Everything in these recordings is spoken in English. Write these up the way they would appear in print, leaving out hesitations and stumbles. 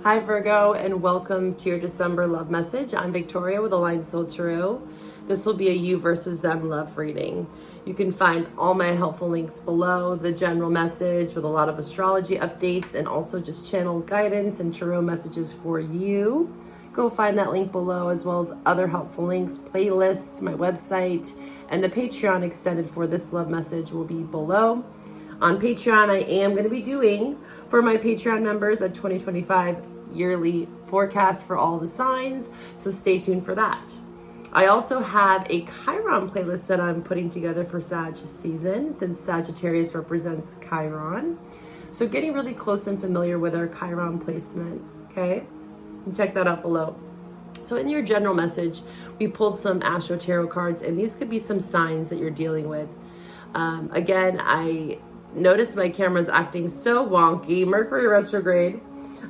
Hi Virgo, and welcome to your December love message. I'm Victoria with Aligned Soul Tarot. This will be a you versus them love reading. You can find all my helpful links below, the general message with a lot of astrology updates and also just channel guidance and tarot messages for you. Go find that link below, as well as other helpful links, playlists, my website, and the Patreon extended for this love message will be below. On Patreon, I am going to be doing, for my Patreon members, a 2025 yearly forecast for all the signs, so stay tuned for that. I also have a Chiron playlist that I'm putting together for Sag season, since Sagittarius represents Chiron. So getting really close and familiar with our Chiron placement, okay? And check that out below. So in your general message, we pulled some Astro Tarot cards, and these could be some signs that you're dealing with. Again, I notice my camera's acting so wonky. Mercury retrograde.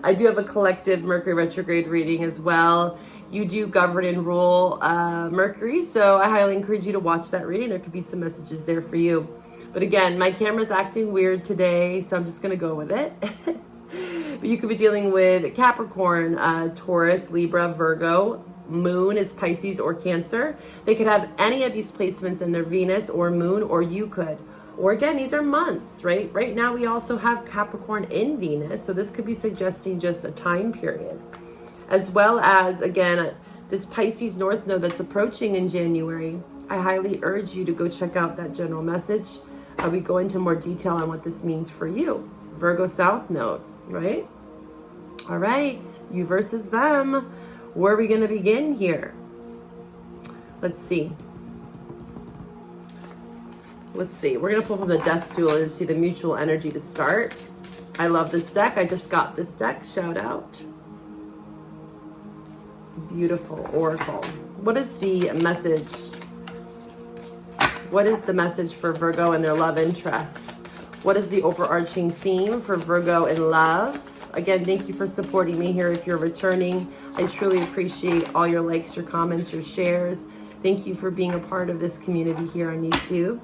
I do have a collective Mercury retrograde reading as well. You do govern and rule Mercury, so I highly encourage you to watch that reading. There could be some messages there for you. But again, my camera's acting weird today, so I'm just going to go with it. But you could be dealing with Capricorn, Taurus, Libra, Virgo. Moon is Pisces or Cancer. They could have any of these placements in their Venus or Moon, or you could. Or again, these are months, right? Right now we also have Capricorn in Venus, so this could be suggesting just a time period. As well as, again, this Pisces North Node that's approaching in January. I highly urge you to go check out that general message. We go into more detail on what this means for you. Virgo South Node, right? All right, you versus them. Where are we going to begin here? Let's see. We're going to pull from the Death Duel and see the mutual energy to start. I love this deck. I just got this deck. Shout out. Beautiful Oracle. What is the message? What is the message for Virgo and their love interest? What is the overarching theme for Virgo in love? Again, thank you for supporting me here if you're returning. I truly appreciate all your likes, your comments, your shares. Thank you for being a part of this community here on YouTube.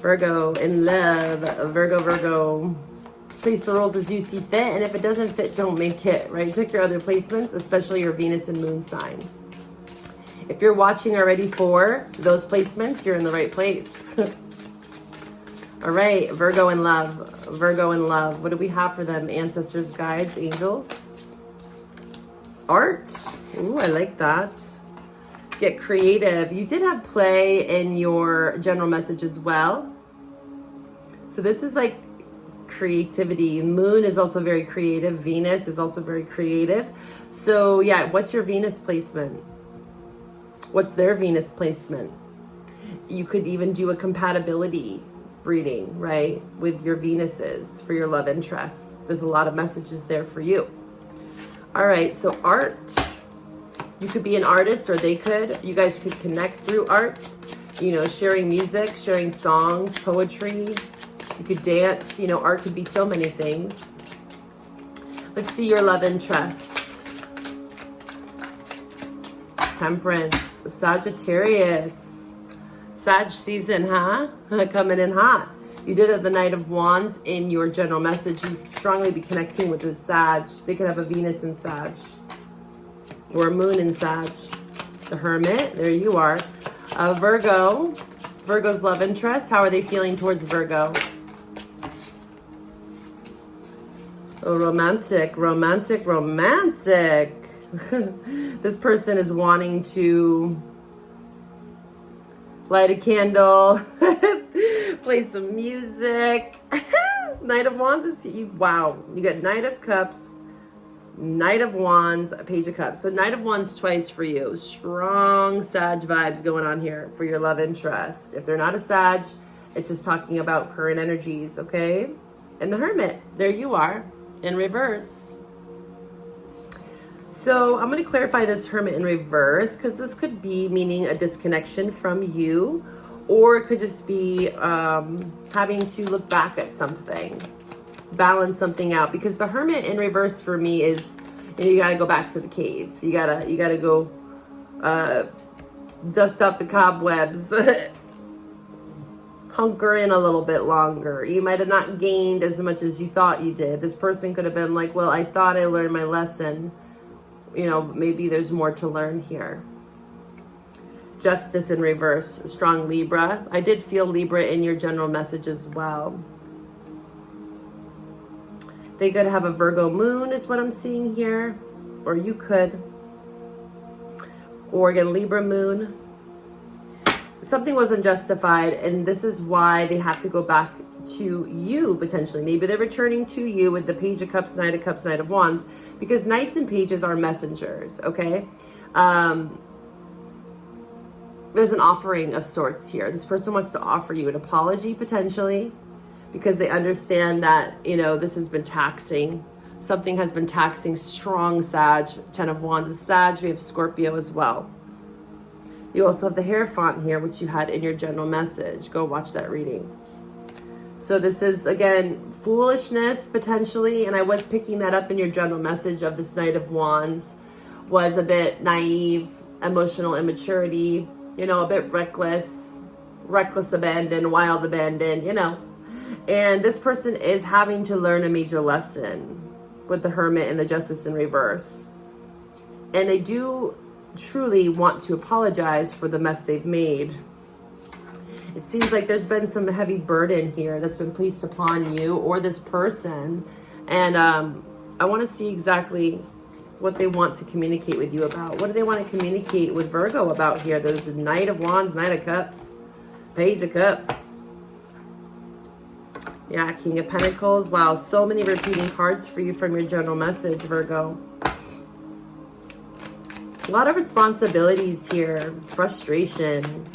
Virgo in love. Virgo. Place the rules as you see fit, and if it doesn't fit, don't make it, right? Check your other placements, especially your Venus and Moon sign. If you're watching already for those placements, you're in the right place. All right, Virgo in love. Virgo in love. What do we have for them? Ancestors, guides, angels. Art. Ooh, I like that. Get creative. You did have play in your general message as well. So this is like creativity. Moon is also very creative. Venus is also very creative. So yeah, what's your Venus placement? What's their Venus placement? You could even do a compatibility reading, right, with your Venuses for your love interests. There's a lot of messages there for you. All right, so art. You could be an artist, or they could. You guys could connect through art, you know, sharing music, sharing songs, poetry. You could dance, you know, art could be so many things. Let's see your love interest. Temperance, Sagittarius. Sag season, huh? Coming in hot. You did have the Knight of Wands in your general message. You could strongly be connecting with the Sag. They could have a Venus in Sag. Or a Moon in Sag. The Hermit, there you are. Virgo. Virgo's love interest. How are they feeling towards Virgo? Oh, romantic. This person is wanting to light a candle, play some music. Knight of Wands is, wow. You got Knight of Cups, Knight of Wands, Page of Cups. So Knight of Wands twice for you. Strong Sag vibes going on here for your love interest. If they're not a Sag, it's just talking about current energies, okay? And the Hermit, there you are, in reverse. So I'm going to clarify this Hermit in reverse, because this could be meaning a disconnection from you, or it could just be having to look back at something, balance something out. Because the Hermit in reverse for me is, you know, you got to go back to the cave. You gotta go dust out the cobwebs. hunker in a little bit longer. You might have not gained as much as you thought you did. This person could have been like, well, I thought I learned my lesson. You know, maybe there's more to learn here. Justice in reverse, strong Libra. I did feel Libra in your general message as well. They could have a Virgo moon is what I'm seeing here. Or you could. Or again, Libra moon. Something wasn't justified, and this is why they have to go back to you potentially. Maybe they're returning to you with the Page of Cups, Knight of Wands, because Knights and Pages are messengers, okay? There's an offering of sorts here. This person wants to offer you an apology potentially because they understand that, you know, this has been taxing. Something has been taxing strong Sag. 10 of Wands is Sag. We have Scorpio as well. You also have the Hierophant here, which you had in your general message. Go watch that reading. So this is, again, foolishness potentially. And I was picking that up in your general message of this Knight of Wands. Was a bit naive, emotional immaturity, you know, a bit reckless abandon, wild abandon, you know. And this person is having to learn a major lesson with the Hermit and the Justice in reverse. And they do truly want to apologize for the mess they've made. It seems like there's been some heavy burden here that's been placed upon you or this person. And I want to see exactly what they want to communicate with you about. What do they want to communicate with Virgo about here? There's the Knight of Wands, Knight of Cups, Page of Cups. Yeah, King of Pentacles. Wow, so many repeating cards for you from your general message, Virgo. A lot of responsibilities here, frustration.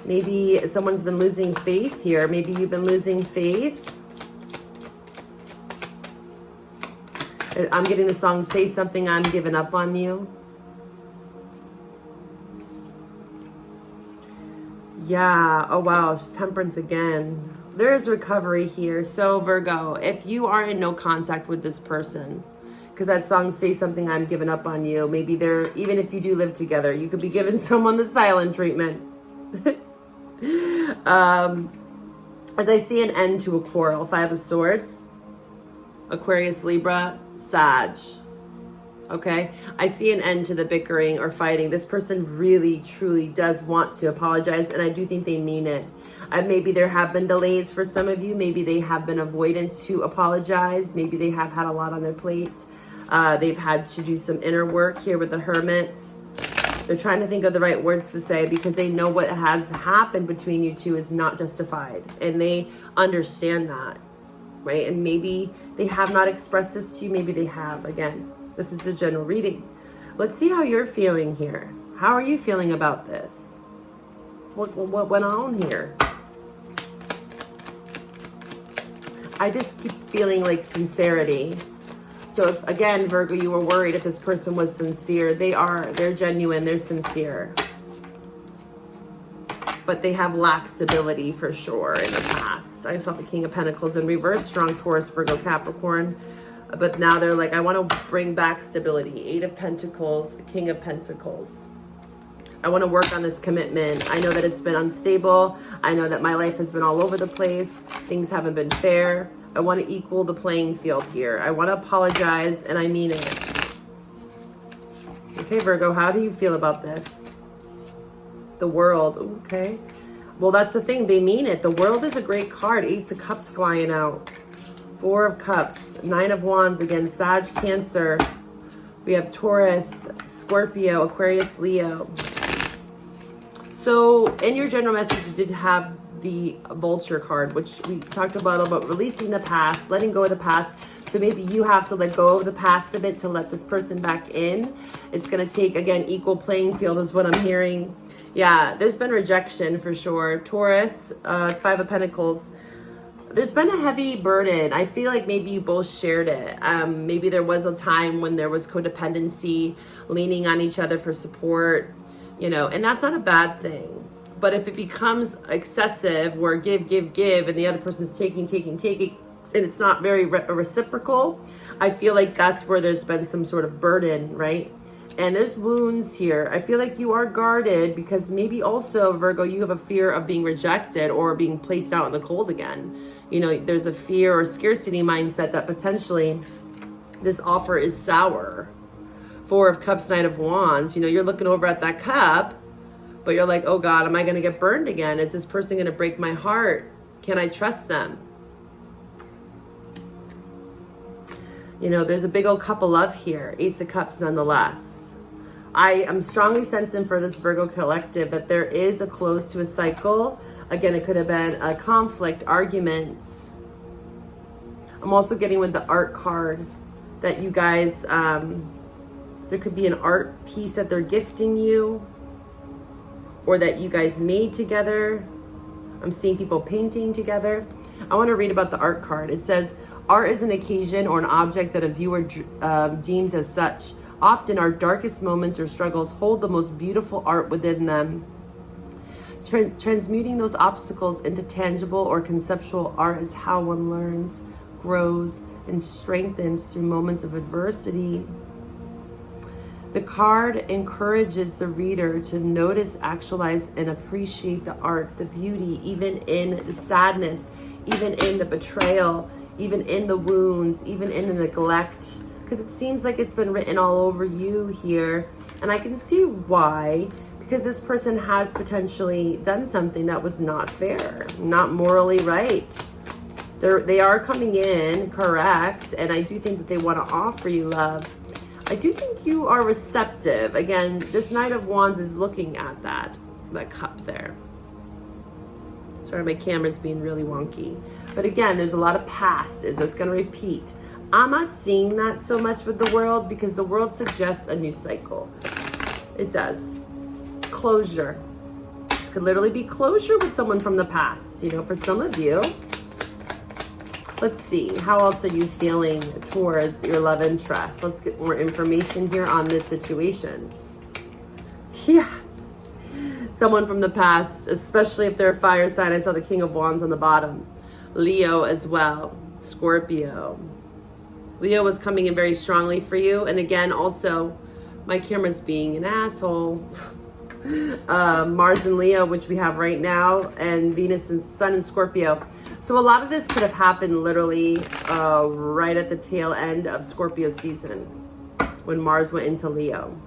Maybe someone's been losing faith here. Maybe you've been losing faith. I'm getting the song, Say Something, I'm Giving Up on You. Yeah, oh wow, Temperance again. There is recovery here. So Virgo, if you are in no contact with this person, because that song, Say Something, I'm Giving Up on You, maybe they're, even if you do live together, you could be giving someone the silent treatment. As I see an end to a quarrel, 5 of Swords, Aquarius, Libra, Sag. Okay, I see an end to the bickering or fighting. This person really, truly does want to apologize, and I do think they mean it. Maybe there have been delays for some of you. Maybe they have been avoidant to apologize. Maybe they have had a lot on their plate. They've had to do some inner work here with the Hermit. They're trying to think of the right words to say because they know what has happened between you two is not justified, and they understand that, right? And maybe they have not expressed this to you. Maybe they have. Again, this is the general reading. Let's see how you're feeling here. How are you feeling about this? What went on here? I just keep feeling like sincerity. So if, again, Virgo, you were worried if this person was sincere, they're genuine, they're sincere. But they have lacked stability for sure in the past. I saw the King of Pentacles in reverse, strong Taurus, Virgo, Capricorn. But now they're like, I want to bring back stability. 8 of Pentacles, King of Pentacles. I want to work on this commitment. I know that it's been unstable. I know that my life has been all over the place. Things haven't been fair. I want to equal the playing field here. I want to apologize, and I mean it. Okay, Virgo, how do you feel about this? The World, okay. Well, that's the thing. They mean it. The World is a great card. Ace of Cups flying out. 4 of Cups. 9 of Wands. Again, Sag, Cancer. We have Taurus, Scorpio, Aquarius, Leo. So in your general message, you did have the Vulture card, which we talked about releasing the past, letting go of the past. So maybe you have to let go of the past a bit to let this person back in. It's going to take, again, equal playing field is what I'm hearing. Yeah, there's been rejection for sure. Taurus, 5 of Pentacles. There's been a heavy burden. I feel like maybe you both shared it. Maybe there was a time when there was codependency, leaning on each other for support, you know, and that's not a bad thing. But if it becomes excessive, where give, and the other person's taking, and it's not very reciprocal, I feel like that's where there's been some sort of burden, right? And there's wounds here. I feel like you are guarded because maybe also, Virgo, you have a fear of being rejected or being placed out in the cold again. You know, there's a fear or scarcity mindset that potentially this offer is sour. Four of Cups, Knight of Wands. You know, you're looking over at that cup, but you're like, oh God, am I going to get burned again? Is this person going to break my heart? Can I trust them? You know, there's a big old cup of love here. Ace of Cups nonetheless. I am strongly sensing for this Virgo collective that there is a close to a cycle. Again, it could have been a conflict, argument. I'm also getting with the art card that you guys, there could be an art piece that they're gifting you or that you guys made together. I'm seeing people painting together. I want to read about the art card. It says, art is an occasion or an object that a viewer deems as such. Often our darkest moments or struggles hold the most beautiful art within them. Transmuting those obstacles into tangible or conceptual art is how one learns, grows, and strengthens through moments of adversity. The card encourages the reader to notice, actualize, and appreciate the art, the beauty, even in the sadness, even in the betrayal, even in the wounds, even in the neglect. Because it seems like it's been written all over you here. And I can see why. Because this person has potentially done something that was not fair, not morally right. They are coming in, correct. And I do think that they want to offer you love. I do think you are receptive. Again, this Knight of Wands is looking at that cup there. Sorry, my camera's being really wonky. But again, there's a lot of passes that's going to repeat. I'm not seeing that so much with the world because the world suggests a new cycle. It does. Closure. This could literally be closure with someone from the past, you know, for some of you. Let's see. How else are you feeling towards your love interest? Let's get more information here on this situation. Yeah. Someone from the past, especially if they're a fire sign. I saw the King of Wands on the bottom. Leo as well. Scorpio. Leo was coming in very strongly for you. And again, also, my camera's being an asshole. Mars and Leo, which we have right now, and Venus and Sun and Scorpio. So a lot of this could have happened literally right at the tail end of Scorpio season when Mars went into Leo.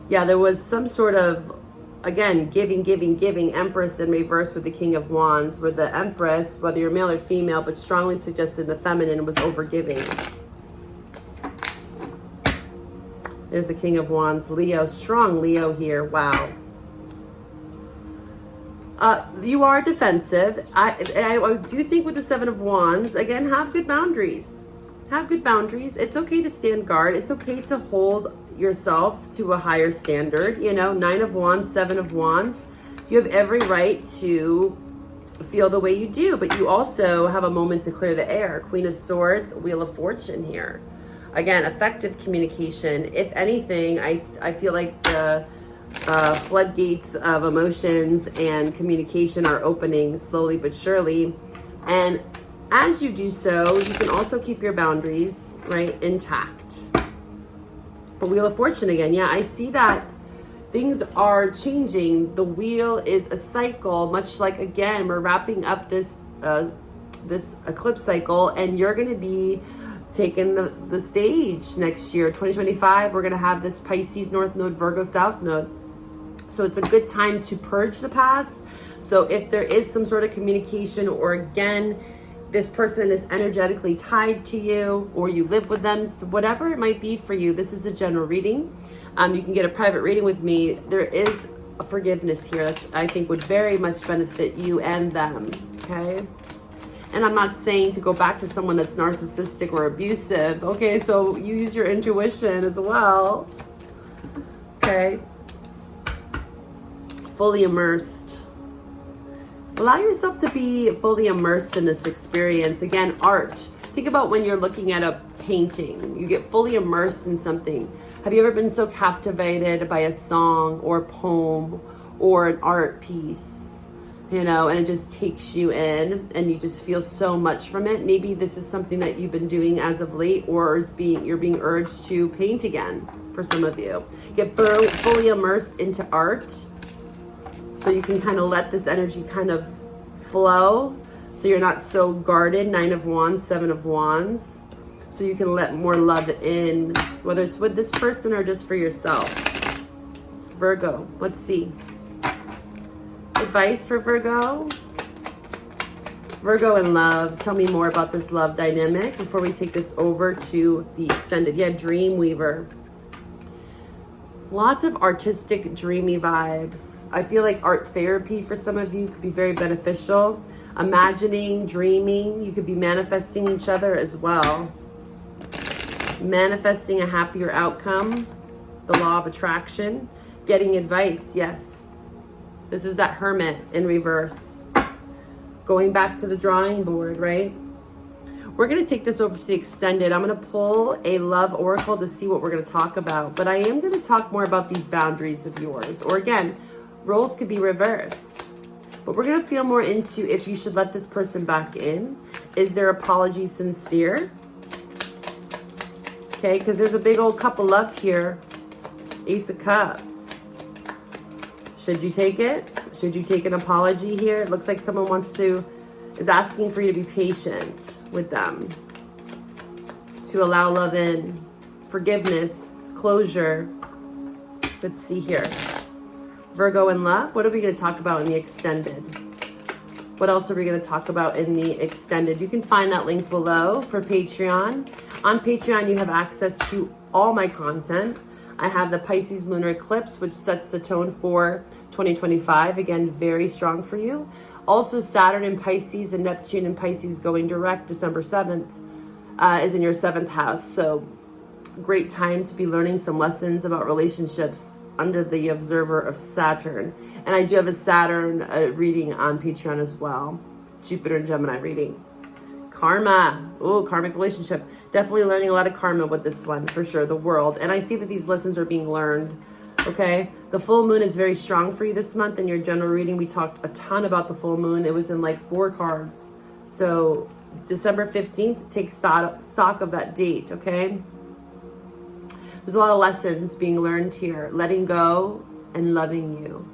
Yeah, there was some sort of, again, giving, Empress in reverse with the King of Wands, where the Empress, whether you're male or female, but strongly suggested the feminine was overgiving. There's the King of Wands, Leo, strong Leo here, wow. You are defensive. I do think with the Seven of Wands, again, have good boundaries. Have good boundaries. It's okay to stand guard. It's okay to hold yourself to a higher standard. You know, Nine of Wands, Seven of Wands. You have every right to feel the way you do, but you also have a moment to clear the air. Queen of Swords, Wheel of Fortune here. Again, effective communication. If anything, I feel like the floodgates of emotions and communication are opening slowly but surely. And as you do so, you can also keep your boundaries, right, intact. But Wheel of Fortune again, yeah, I see that things are changing. The wheel is a cycle, much like, again, we're wrapping up this this eclipse cycle, and you're going to be taking the stage next year, 2025. We're going to have this Pisces North Node, Virgo South Node. So it's a good time to purge the past. So if there is some sort of communication, or again, this person is energetically tied to you, or you live with them, so whatever it might be for you, this is a general reading. You can get a private reading with me. There is a forgiveness here that I think would very much benefit you and them, okay? And I'm not saying to go back to someone that's narcissistic or abusive, okay? So you use your intuition as well, okay? Fully immersed. Allow yourself to be fully immersed in this experience. Again, art. Think about when you're looking at a painting. You get fully immersed in something. Have you ever been so captivated by a song or poem or an art piece you know, and it just takes you in and you just feel so much from it. Maybe this is something that you've been doing as of late, or you're being urged to paint again for some of you. Get fully immersed into art so you can kind of let this energy kind of flow, so you're not so guarded. 9 of Wands, 7 of Wands, so you can let more love in, whether it's with this person or just for yourself. Virgo, let's see. Advice for Virgo. Virgo in love. Tell me more about this love dynamic before we take this over to the extended. Yeah, dream weaver. Lots of artistic, dreamy vibes. I feel like art therapy for some of you could be very beneficial. Imagining, dreaming. You could be manifesting each other as well. Manifesting a happier outcome. The law of attraction. Getting advice, yes. This is that Hermit in reverse. Going back to the drawing board, right? We're going to take this over to the extended. I'm going to pull a love oracle to see what we're going to talk about. But I am going to talk more about these boundaries of yours. Or again, roles could be reversed. But we're going to feel more into if you should let this person back in. Is their apology sincere? Okay, because there's a big old cup of love here. Ace of Cups. Should you take it? Should you take an apology here? It looks like someone is asking for you to be patient with them, to allow love in, forgiveness, closure. Let's see here. Virgo in love. What are we going to talk about in the extended? What else are we going to talk about in the extended? You can find that link below for Patreon. On Patreon, you have access to all my content. I have the Pisces lunar eclipse, which sets the tone for 2025. Again, very strong for you. Also, Saturn in Pisces and Neptune in Pisces going direct December 7th is in your 7th house. So great time to be learning some lessons about relationships under the observer of Saturn. And I do have a Saturn reading on Patreon as well. Jupiter and Gemini reading. Karma. Oh, karmic relationship. Definitely learning a lot of karma with this one, for sure. The world. And I see that these lessons are being learned. Okay, the full moon is very strong for you this month. In your general reading, we talked a ton about the full moon. It was in like 4 cards. So December 15th, take stock of that date, okay? There's a lot of lessons being learned here. Letting go and loving you.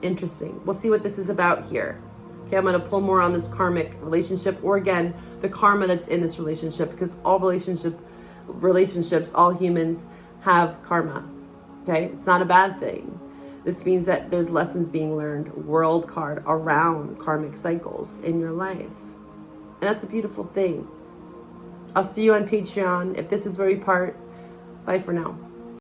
Interesting. We'll see what this is about here. Okay, I'm going to pull more on this karmic relationship, or again, the karma that's in this relationship, because all relationships, all humans have karma. Okay, it's not a bad thing. This means that there's lessons being learned, world card, around karmic cycles in your life. And that's a beautiful thing. I'll see you on Patreon. If this is where we part, bye for now.